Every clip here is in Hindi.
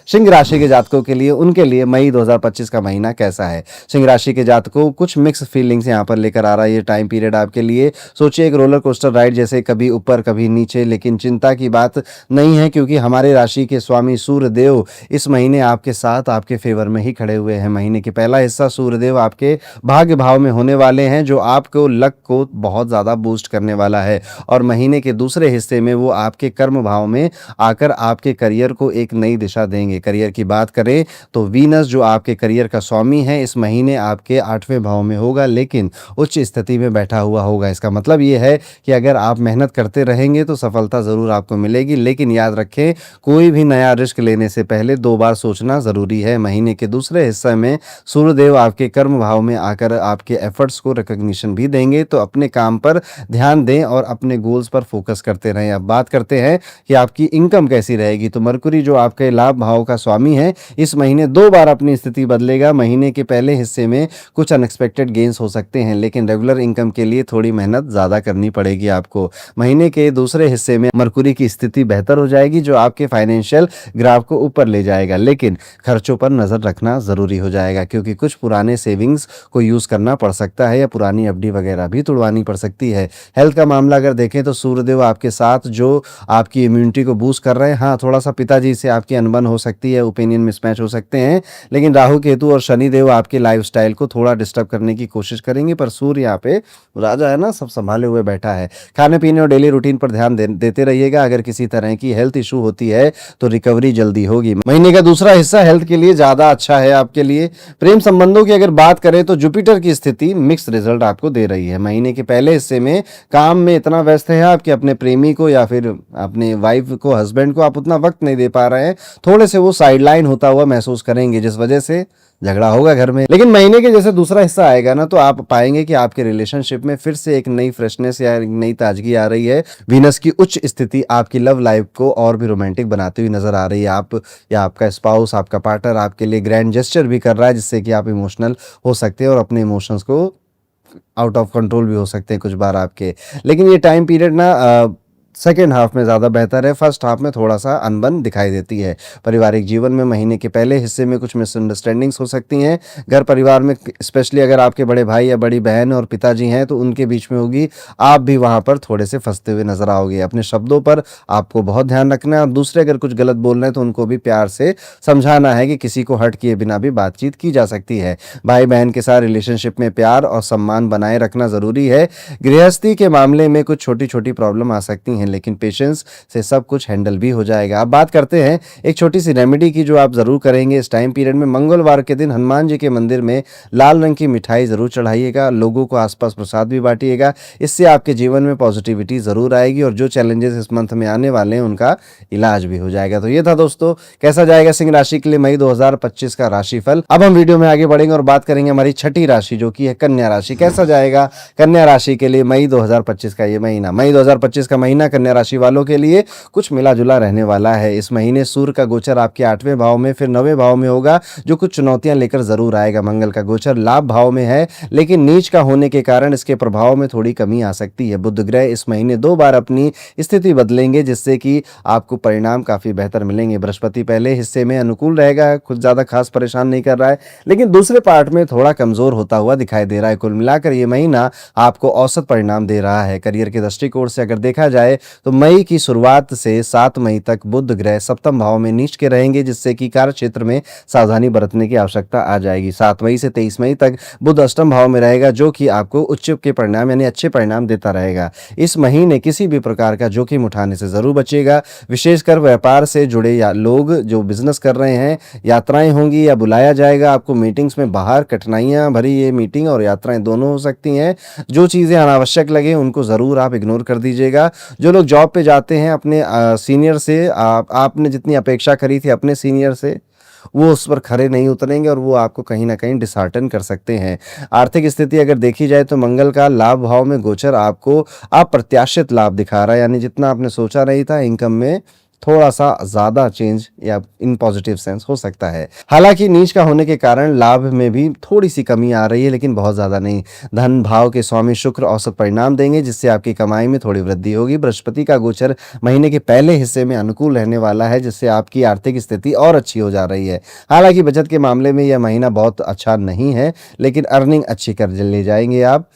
सिंह राशि के जातकों के लिए, उनके लिए मई 2025 का महीना कैसा है। सिंह राशि के जातकों कुछ मिक्स फीलिंग्स यहाँ पर लेकर आ रहा है ये टाइम पीरियड आपके लिए। सोचिए एक रोलर कोस्टर राइड जैसे, कभी ऊपर कभी नीचे, लेकिन चिंता की बात नहीं है क्योंकि हमारे राशि के स्वामी सूर्य देव इस महीने आपके साथ आपके फेवर में ही खड़े हुए हैं। महीने के पहला हिस्सा सूर्य देव आपके भाग्य भाव में होने वाले हैं, जो आपको लक को बहुत ज़्यादा बूस्ट करने वाला है। और महीने के दूसरे हिस्से में वो आपके कर्म भाव में आकर आपके करियर को एक नई दिशा देंगे। करियर की बात करें तो वीनस जो आपके करियर का स्वामी है इस महीने आपके 8वें भाव में होगा, लेकिन उच्च स्थिति में बैठा हुआ होगा। इसका मतलब ये है कि अगर आप मेहनत करते रहेंगे तो सफलता ज़रूर आपको मिलेगी, लेकिन याद रखें कोई भी नया रिस्क लेने से पहले 2 बार सोचना ज़रूरी है। महीने के दूसरे हिस्से में सूर्यदेव आपके कर्म भाव में आकर आपके एफर्ट्स को रिकॉग्निशन भी देंगे, तो अपने काम पर ध्यान दें और अपने गोल्स पर फोकस करते रहें। अब बात करते हैं कि आपकी इनकम कैसी रहेगी। तो मरकुरी जो आपके लाभ भाव का स्वामी है इस महीने 2 बार अपनी स्थिति बदलेगा। महीने के पहले हिस्से में कुछ अनएक्सपेक्टेड गेन्स हो सकते हैं, लेकिन रेगुलर इनकम के लिए थोड़ी मेहनत ज़्यादा करनी पड़ेगी आपको। महीने के दूसरे हिस्से में मरकुरी की स्थिति बेहतर हो जाएगी, जो आपके फाइनेंशियल ग्राफ को ऊपर ले जाएगा, लेकिन खर्चों पर नज़र रखना ज़रूरी हो जाएगा क्योंकि कुछ पुराने सेविंग्स को यूज़ करना पड़ सकता है या पुरानी एफडी वगैरह भी तुड़वानी पड़ सकती है। हेल्थ का मामला अगर देखें तो सूर्यदेव आपके साथ जो आपकी इम्यूनिटी को बूस्ट कर रहे हैं। हाँ, थोड़ा सा पिताजी से आपकी अनबन हो सकती है, ओपिनियन मिसमैच हो सकते हैं, लेकिन राहु केतु और शनिदेव आपके लाइफस्टाइल को थोड़ा डिस्टर्ब करने की कोशिश करेंगे, पर सूर्य यहाँ पे राजा है ना, सब संभाले हुए बैठा है। खाने पीने और डेली रूटीन पर ध्यान देते रहिएगा। अगर किसी तरह की हेल्थ इशू होती है तो रिकवरी जल्दी होगी। महीने का दूसरा हिस्सा हेल्थ के लिए ज़्यादा अच्छा है आपके लिए। प्रेम संबंधों की अगर बात करें तो जुपिटर की स्थिति मिक्स रिजल्ट आपको दे रही है। महीने के पहले हिस्से में काम में इतना व्यस्त है आप कि अपने प्रेमी को या फिर अपने वाइफ को, हस्बैंड को आप उतना वक्त नहीं दे पा रहे हैं। थोड़े से वो साइडलाइन होता हुआ महसूस करेंगे, जिस वजह से झगड़ा होगा घर में। लेकिन महीने के जैसे दूसरा हिस्सा आएगा ना, तो आप पाएंगे कि आपके रिलेशनशिप में फिर से एक नई फ्रेशनेस या एक नई ताजगी आ रही है। वीनस की उच्च स्थिति आपकी लव लाइफ को और भी रोमांटिक बनाती हुई नजर आ रही है। आप या आपका स्पाउस, आपका पार्टनर आपके लिए ग्रैंड जेस्चर भी कर रहा है, जिससे कि आप इमोशनल हो सकते हैं और अपने इमोशंस को आउट ऑफ कंट्रोल भी हो सकते हैं कुछ बार आपके। लेकिन ये टाइम पीरियड ना सेकेंड हाफ में ज़्यादा बेहतर है। फर्स्ट हाफ में थोड़ा सा अनबन दिखाई देती है। पारिवारिक जीवन में महीने के पहले हिस्से में कुछ मिसअंडरस्टैंडिंग्स हो सकती हैं। घर परिवार में स्पेशली अगर आपके बड़े भाई या बड़ी बहन और पिताजी हैं तो उनके बीच में होगी। आप भी वहाँ पर थोड़े से फंसते हुए नजर आओगे। अपने शब्दों पर आपको बहुत ध्यान रखना है और दूसरे अगर कुछ गलत बोल रहे हैं तो उनको भी प्यार से समझाना है कि किसी को हर्ट किए बिना भी बातचीत की जा सकती है। भाई बहन के साथ रिलेशनशिप में प्यार और सम्मान बनाए रखना ज़रूरी है। गृहस्थी के मामले में कुछ छोटी छोटी प्रॉब्लम आ सकती हैं, लेकिन पेशेंस से सब कुछ हैंडल भी हो जाएगा। अब बात करते हैं एक छोटी सी रेमेडी की जो आप जरूर करेंगे इस टाइम पीरियड में। मंगलवार के दिन हनुमान जी के मंदिर में लाल रंग की मिठाई जरूर चढ़ाइएगा। लोगों को आसपास प्रसाद भी बांटिएगा। इससे आपके जीवन में पॉजिटिविटी जरूर आएगी और जो चैलेंजेस इस मंथ में आने वाले हैं उनका इलाज भी हो जाएगा। तो ये था दोस्तों, कैसा जाएगा सिंह राशि के लिए मई 2025 का राशिफल। अब हम वीडियो में आगे बढ़ेंगे और बात करेंगे हमारी छठी राशि जो कि है कन्या राशि। कैसा जाएगा कन्या राशि के लिए मई 2025 का ये महीना। मई 2025 का महीना कन्या राशि वालों के लिए कुछ मिला जुला रहने वाला है। इस महीने सूर्य का गोचर आपके 8वें भाव में फिर 9वें भाव में होगा, जो कुछ चुनौतियां लेकर जरूर आएगा। मंगल का गोचर लाभ भाव में है, लेकिन नीच का होने के कारण इसके प्रभाव में थोड़ी कमी आ सकती है। बुध ग्रह इस महीने 2 बार अपनी स्थिति बदलेंगे, जिससे कि आपको परिणाम काफी बेहतर मिलेंगे। बृहस्पति पहले हिस्से में अनुकूल रहेगा, कुछ ज्यादा खास परेशान नहीं कर रहा है, लेकिन दूसरे पार्ट में थोड़ा कमजोर होता हुआ दिखाई दे रहा है। कुल मिलाकर ये महीना आपको औसत परिणाम दे रहा है। करियर के दृष्टिकोण से अगर देखा जाए तो मई की शुरुआत से 7 मई तक बुध ग्रह सप्तम भाव में नीच के रहेंगे, जिससे कि कार्य क्षेत्र में सावधानी बरतने की आवश्यकता आ जाएगी। 7 मई से 23 मई तक बुध अष्टम भाव में रहेगा, जो कि आपको उच्च के परिणाम यानी अच्छे परिणाम देता रहेगा। इस महीने किसी भी प्रकार का जोखिम उठाने से जरूर बचेगा, विशेषकर व्यापार से जुड़े या लोग जो बिजनेस कर रहे हैं। यात्राएं होंगी या बुलाया जाएगा आपको मीटिंग्स में बाहर। कठिनाइयां भरी ये मीटिंग और यात्राएं दोनों हो सकती हैं। जो चीजें अनावश्यक लगे उनको जरूर आप इग्नोर कर दीजिएगा। जो लोग जॉब पे जाते हैं अपने सीनियर से आपने जितनी अपेक्षा करी थी अपने सीनियर से, वो उस पर खरे नहीं उतरेंगे और वो आपको कहीं ना कहीं डिसहार्टन कर सकते हैं। आर्थिक स्थिति अगर देखी जाए तो मंगल का लाभ भाव में गोचर आपको अप्रत्याशित लाभ दिखा रहा है, यानी जितना आपने सोचा नहीं था इनकम में थोड़ा सा ज़्यादा चेंज या इन पॉजिटिव सेंस हो सकता है। हालांकि नीच का होने के कारण लाभ में भी थोड़ी सी कमी आ रही है, लेकिन बहुत ज़्यादा नहीं। धन भाव के स्वामी शुक्र औसत परिणाम देंगे, जिससे आपकी कमाई में थोड़ी वृद्धि होगी। बृहस्पति का गोचर महीने के पहले हिस्से में अनुकूल रहने वाला है, जिससे आपकी आर्थिक स्थिति और अच्छी हो जा रही है। हालांकि बचत के मामले में यह महीना बहुत अच्छा नहीं है, लेकिन अर्निंग अच्छी कर ले जाएंगे आप,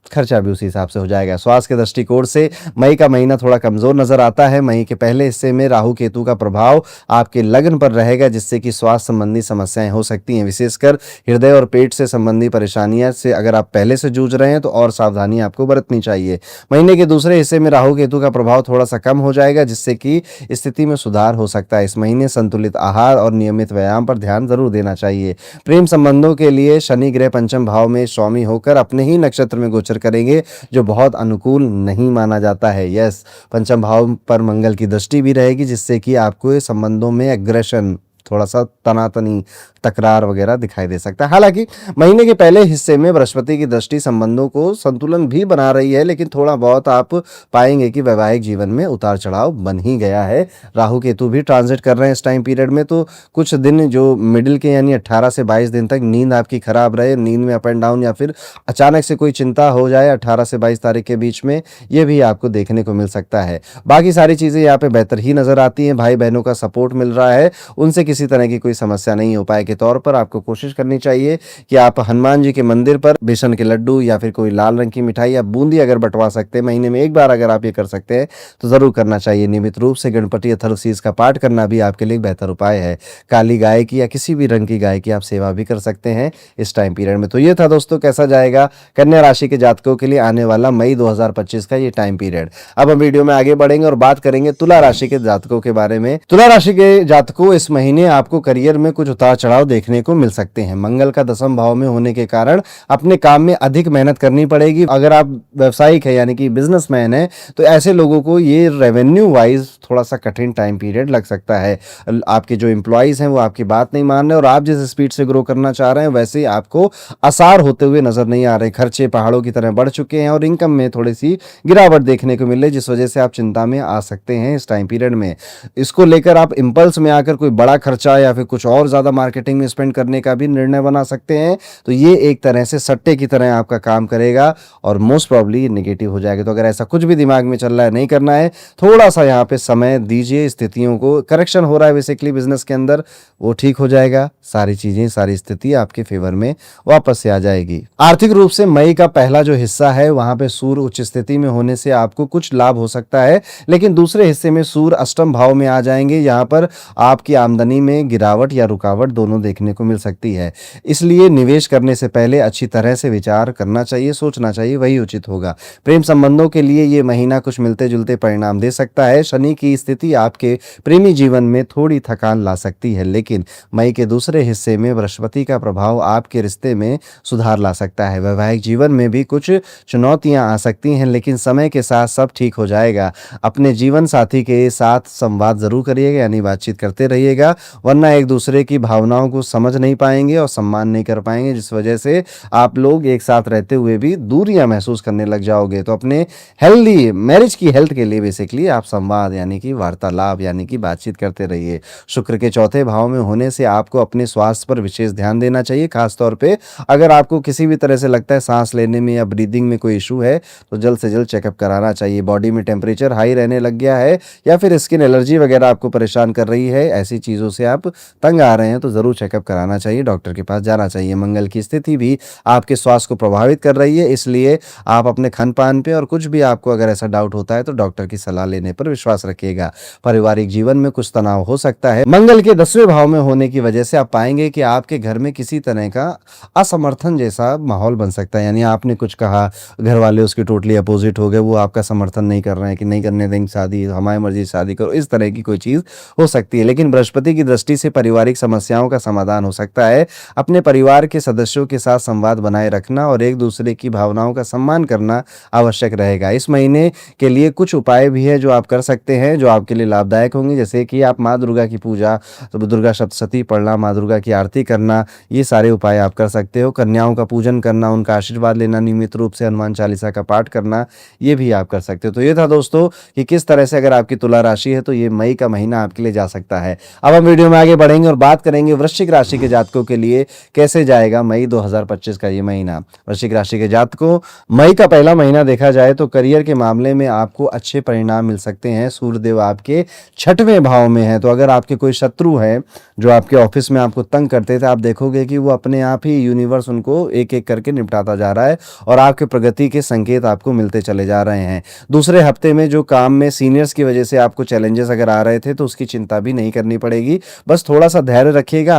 खर्चा भी उसी हिसाब से हो जाएगा। स्वास्थ्य के दृष्टिकोण से मई का महीना थोड़ा कमजोर नजर आता है। मई के पहले हिस्से में राहु केतु का प्रभाव आपके लग्न पर रहेगा, जिससे कि स्वास्थ्य संबंधी समस्याएं हो सकती हैं। विशेषकर हृदय और पेट से संबंधी परेशानियां से अगर आप पहले से जूझ रहे हैं तो और सावधानी आपको बरतनी चाहिए। महीने के दूसरे हिस्से में राहु केतु का प्रभाव थोड़ा सा कम हो जाएगा, जिससे कि स्थिति में सुधार हो सकता है। इस महीने संतुलित आहार और नियमित व्यायाम पर ध्यान जरूर देना चाहिए। प्रेम संबंधों के लिए शनि ग्रह पंचम भाव में स्वामी होकर अपने ही नक्षत्र में गोचर करेंगे, जो बहुत अनुकूल नहीं माना जाता है। यस, पंचम भाव पर मंगल की दृष्टि भी रहेगी, जिससे कि आपको संबंधों में एग्रेशन, थोड़ा सा तनातनी, तकरार वगैरह दिखाई दे सकता है। हालांकि महीने के पहले हिस्से में बृहस्पति की दृष्टि संबंधों को संतुलन भी बना रही है, लेकिन थोड़ा बहुत आप पाएंगे कि वैवाहिक जीवन में उतार चढ़ाव बन ही गया है। राहु केतु भी ट्रांजिट कर रहे हैं इस टाइम पीरियड में, तो कुछ दिन जो मिडिल के यानी 18 से 22 दिन तक नींद आपकी खराब रहे, नींद में अप एंड डाउन या फिर अचानक से कोई चिंता हो जाए 18 से 22 तारीख के बीच में, ये भी आपको देखने को मिल सकता है। बाकी सारी चीज़ें यहाँ पे बेहतर ही नजर आती हैं। भाई बहनों का सपोर्ट मिल रहा है, उनसे किसी तरह की कोई समस्या नहीं हो पाए के तौर पर आपको कोशिश करनी चाहिए कि आप हनुमान जी के मंदिर पर बेसन के लड्डू या फिर कोई लाल रंग की मिठाई या बूंदी अगर बंटवा सकते हैं, महीने में एक बार अगर आप ये कर सकते हैं तो जरूर करना चाहिए। नियमित रूप से गणपति अथर्वशीष का पाठ करना भी आपके लिए बेहतर उपाय है। काली गाय की या किसी भी रंग की गाय की आप सेवा भी कर सकते हैं इस टाइम पीरियड में। तो ये था दोस्तों, कैसा जाएगा कन्या राशि के जातकों के लिए आने वाला मई 2025 का ये टाइम पीरियड। अब हम वीडियो में आगे बढ़ेंगे और बात करेंगे तुला राशि के जातकों के बारे में। तुला राशि के जातकों, इस महीने आपको करियर में कुछ उतार चढ़ाव देखने को मिल सकते हैं। मंगल का दसम भाव में होने के कारण अपने काम में अधिक मेहनत करनी पड़ेगी। अगर आप व्यवसायिक है यानी कि बिजनेसमैन है, तो ऐसे लोगों को ये रेवेन्यू वाइज थोड़ा सा कठिन टाइम पीरियड लग सकता है। आपके जो एम्प्लॉइज हैं वो आपकी बात नहीं मान रहे और आप जिस स्पीड से ग्रो करना चाह रहे हैं वैसे आपको आसार होते हुए नजर नहीं आ रहे। खर्चे पहाड़ों की तरह बढ़ चुके हैं और इनकम में थोड़ी सी गिरावट देखने को मिल रही है, जिस वजह से आप चिंता में आ सकते हैं इस टाइम पीरियड में। इसको लेकर आप इंपल्स में आकर कोई बड़ा खर्चा या फिर कुछ और ज्यादा मार्केटिंग में स्पेंड करने का भी निर्णय बना सकते हैं। तो ये एक तरह से सट्टे की तरह आपका काम करेगा और मोस्ट प्रॉब्ली नेगेटिव हो जाएगा। तो अगर ऐसा कुछ भी दिमाग में चल रहा है, नहीं करना है, थोड़ा सा यहाँ पे समय दीजिए। स्थितियों को करेक्शन हो रहा है बेसिकली बिजनेस के अंदर, वो ठीक हो जाएगा। सारी चीजें, सारी स्थिति आपके फेवर में वापस से आ जाएगी। आर्थिक रूप से मई का पहला जो हिस्सा है वहां पे सूर्य उच्च स्थिति में होने से आपको कुछ लाभ हो सकता है, लेकिन दूसरे हिस्से में सूर्य अष्टम भाव में आ जाएंगे। यहाँ पर आपकी आमदनी में गिरावट या रुकावट दोनों देखने को मिल सकती है। इसलिए निवेश करने से पहले अच्छी तरह से विचार करना चाहिए, सोचना चाहिए, वही उचित होगा। प्रेम संबंधों के लिए ये महीना कुछ मिलते जुलते परिणाम दे सकता है। शनि की स्थिति आपके प्रेमी जीवन में थोड़ी थकान ला सकती है, लेकिन मई के दूसरे हिस्से में बृहस्पति का प्रभाव आपके रिश्ते में सुधार ला सकता है। वैवाहिक जीवन में भी कुछ चुनौतियां आ सकती हैं, लेकिन समय के साथ सब ठीक हो जाएगा। अपने जीवन साथी के साथ संवाद जरूर करिएगा, यानी बातचीत करते रहिएगा, वरना एक दूसरे की भावनाओं को समझ नहीं पाएंगे और सम्मान नहीं कर पाएंगे, जिस वजह से आप लोग एक साथ रहते हुए भी दूरियां महसूस करने लग जाओगे। तो अपने हेल्दी मैरिज की हेल्थ के लिए बेसिकली आप संवाद यानी कि वार्तालाप यानी कि बातचीत करते रहिए। शुक्र के चौथे भाव में होने से आपको अपने स्वास्थ्य पर विशेष ध्यान देना चाहिए। खासतौर पे अगर आपको किसी भी तरह से लगता है सांस लेने में या ब्रीदिंग में कोई इशू है तो जल्द से जल्द चेकअप कराना चाहिए। बॉडी में टेम्परेचर हाई रहने लग गया है या फिर स्किन एलर्जी वगैरह आपको परेशान कर रही है, ऐसी चीज़ों से आप तंग आ रहे हैं तो ज़रूर चेकअप कराना चाहिए, डॉक्टर के पास जाना चाहिए। मंगल की स्थिति भी आपके स्वास्थ्य को प्रभावित कर रही है, इसलिए आप अपने खान पान पे और कुछ भी आपको अगर ऐसा डाउट होता है तो डॉक्टर की सलाह लेने पर विश्वास रखिएगा। पारिवारिक जीवन में कुछ तनाव हो सकता है। मंगल के 10वें भाव में होने की वजह से आप पाएंगे कि आपके घर में किसी तरह का असमर्थन जैसा माहौल बन सकता है, यानी आपने कुछ कहा, घर वाले उसके टोटली अपोजिट हो गए, वो आपका समर्थन नहीं कर रहे हैं कि नहीं करने देंगे शादी, हमारी मर्जी शादी करो, इस तरह की कोई चीज़ हो सकती है। लेकिन बृहस्पति की दृष्टि से पारिवारिक समस्याओं का समाधान हो सकता है। अपने परिवार के सदस्यों के साथ संवाद बनाए रखना और एक दूसरे की भावनाओं का सम्मान करना आवश्यक रहेगा। इस महीने के लिए कुछ उपाय भी है जो आप कर सकते हैं, जो आपके लिए लाभदायक होंगे, जैसे कि आप माँ दुर्गा की पूजा, तो दुर्गा सप्तशती पढ़ना, माँ दुर्गा की आरती करना, ये सारे उपाय आप कर सकते हो। कन्याओं का पूजन करना, उनका आशीर्वाद लेना, नियमित रूप से हनुमान चालीसा का पाठ करना, ये भी आप कर सकते हो। तो ये था दोस्तों कि किस तरह से अगर आपकी तुला राशि है तो ये मई का महीना आपके लिए जा सकता है। अब हम वीडियो में आगे बढ़ेंगे और बात करेंगे वृश्चिक राशि के जातकों के लिए कैसे जाएगा मई 2025 का ये महीना। वृश्चिक राशि के जातकों, मई का पहला महीना देखा जाए तो करियर के मामले में आपको अच्छे परिणाम मिल सकते हैं। सूर्यदेव आपके 6वें भाव में है, तो अगर आपके कोई शत्रु है जो आपके ऑफिस में आपको तंग करते थे, आप देखोगे कि वो अपने आप ही यूनिवर्स उनको एक एक करके निपटाता जा रहा है और आपके प्रगति के संकेत आपको मिलते चले जा रहे हैं। दूसरे हफ्ते में जो काम में सीनियर्स की वजह से आपको चैलेंजेस अगर आ रहे थे तो उसकी चिंता भी नहीं करनी पड़ेगी। बस थोड़ा सा धैर्य रखिएगा,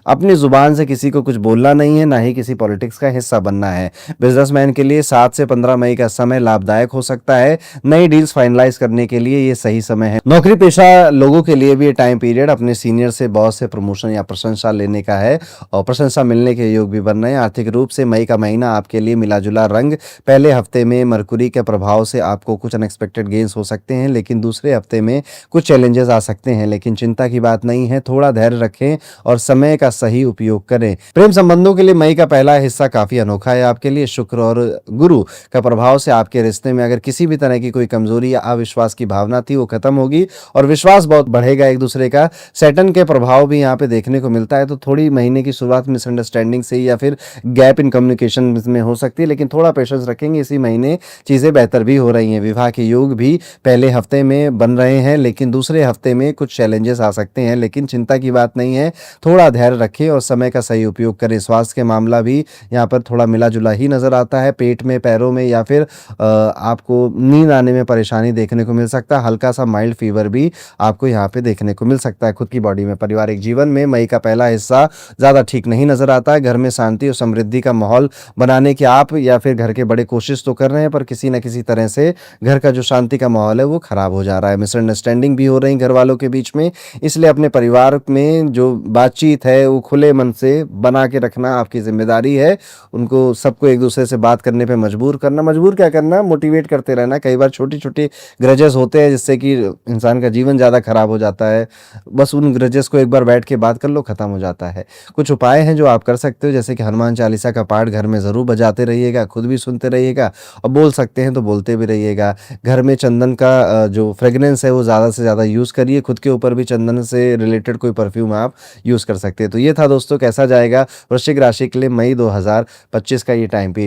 अपनी जुबान से किसी को कुछ बोलना नहीं है, ना ही किसी पॉलिटिक्स का हिस्सा बनना है। बिजनेसमैन के लिए 7 से 15 मई का समय लाभदायक हो सकता है। नई डील्स फाइनलाइज करने के लिए ये सही समय है। नौकरी पेशा लोगों के लिए भी ये टाइम पीरियड अपने सीनियर से, बॉस से प्रमोशन या प्रशंसा लेने का है और प्रशंसा मिलने के योग भी बन रहे हैं। आर्थिक रूप से मई का महीना आपके लिए मिला जुला रंग। पहले हफ्ते में मरकुरी के प्रभाव से आपको कुछ अनएक्सपेक्टेड गेन्स हो सकते हैं, लेकिन दूसरे हफ्ते में कुछ चैलेंजेस आ सकते हैं, लेकिन चिंता की बात नहीं है। थोड़ा धैर्य रखें और समय का सही उपयोग करें। प्रेम संबंधों के लिए मई का पहला हिस्सा काफी अनोखा है आपके लिए। शुक्र और गुरु का प्रभाव से आपके रिश्ते में अगर किसी भी तरह की कोई कमजोरी या अविश्वास की भावना थी वो खत्म होगी और विश्वास बहुत बढ़ेगा एक दूसरे का। सैटर्न के प्रभाव भी यहाँ पे देखने को मिलता है, तो थोड़ी महीने की शुरुआत मिसअंडरस्टैंडिंग से या फिर गैप इन कम्युनिकेशन में हो सकती है, लेकिन थोड़ा पेशेंस रखेंगे, इसी महीने चीजें बेहतर भी हो रही हैं। विवाह के योग भी पहले हफ्ते में बन रहे हैं, लेकिन दूसरे हफ्ते में कुछ चैलेंजेस आ सकते हैं, लेकिन चिंता की बात नहीं है। थोड़ा धैर्य रखें और समय का सही उपयोग करें। स्वास्थ्य के मामला भी यहाँ पर थोड़ा मिला जुला ही नजर आता है। पेट में, पैरों में या फिर आपको नींद आने में परेशानी देखने को मिल सकता है। हल्का सा माइल्ड फीवर भी आपको यहाँ पे देखने को मिल सकता है खुद की बॉडी में। पारिवारिक जीवन में मई का पहला हिस्सा ज्यादा ठीक नहीं नजर आता है। घर में शांति और समृद्धि का माहौल बनाने की आप या फिर घर के बड़े कोशिश तो कर रहे हैं, पर किसी न किसी तरह से घर का जो शांति का माहौल है वो खराब हो जा रहा है। मिसअंडरस्टैंडिंग भी हो रही घर वालों के बीच में, इसलिए अपने परिवार में जो बातचीत है वो खुले मन से बना के रखना आपकी जिम्मेदारी है। उनको सबको एक दूसरे से बात करने पे मजबूर करना, मजबूर क्या करना, मोटिवेट करते रहना। कई बार छोटी छोटी ग्रजेस होते हैं जिससे कि इंसान का जीवन ज़्यादा खराब हो जाता है। बस उन ग्रजेस को एक बार बैठ के बात कर लो, खत्म हो जाता है। कुछ उपाय हैं जो आप कर सकते हो, जैसे कि हनुमान चालीसा का पाठ घर में ज़रूर बजाते रहिएगा, खुद भी सुनते रहिएगा और बोल सकते हैं तो बोलते भी रहिएगा। घर में चंदन का जो फ्रेगनेंस है वो ज़्यादा से ज़्यादा यूज़ करिए। खुद के ऊपर भी चंदन से रिलेटेड कोई परफ्यूम आप यूज़ कर सकते हैं। तो ये था दोस्तों कैसा जाएगा वृश्चिक राशि के लिए मई 2025 का ये टाइम पीरियड।